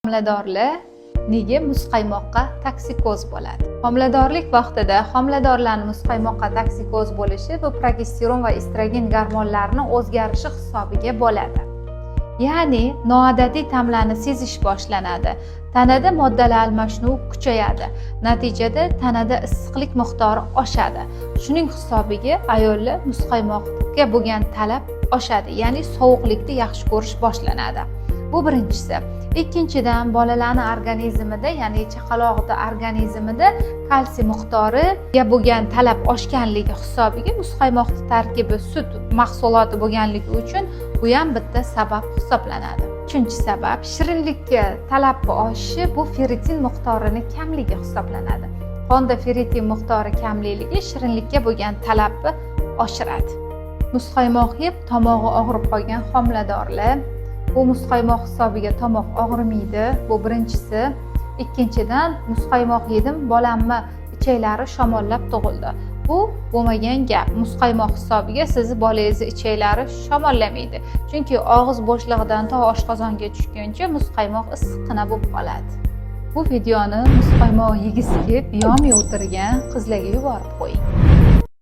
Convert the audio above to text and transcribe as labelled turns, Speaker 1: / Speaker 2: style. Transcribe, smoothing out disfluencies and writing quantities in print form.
Speaker 1: Homiladorlar nega muzqaymoqqa toksikoz bo'ladi? Homiladorlik vaqtida homiladorlarning muzqaymoqqa toksikoz bo'lishi bu progesteron va estrogen gormonlarining o'zgarishi hisobiga bo'ladi. Ya'ni noodatiy ta'mlarni sezish boshlanadi. Tanada moddalar almashinuvi kuchayadi. Natijada tanada issiqlik miqdori oshadi. Shuning hisobiga ayollar muzqaymoqqa bo'lgan talab oshadi, ya'ni sovuqlikni yaxshi ko'rish boshlanadi. Bu birinchisi. Ikkinchidan, bolalarning organizmida, ya'ni chaqaloqning organizmida kalsiy miqdoriga bo'lgan talab oshganligi hisobiga muzqaymoqning tarkibi sut mahsuloti bo'lganligi uchun bu ham bitta sabab hisoblanadi. Uchinchi sabab, shirinlikka talab oshishi bu ferritin miqdorining kamligi hisoblanadi. Qonda ferritin miqdori kamligi shirinlikka bo'lgan talabni oshiradi. Muzqaymoq yeb tomog'i og'rib qolgan homiladorlar bu muzqaymoq hisobiga tomoq og'rimaydi. Bu birinchisi. Ikkinchidan, muzqaymoq yedim, bolamni ichaklari shamollab tug'ildi. Bu bo'lmagan gap. Muzqaymoq hisobiga sizni bolangizni ichaklari shamollamaydi. Chunki og'iz bo'shlig'idan to oshqozonga tushguncha muzqaymoq issiqqina bo'lib qoladi. Bu videoni muzqaymoq yegisi kelib yomay o'tirgan qizlarga yuborib qo'ying.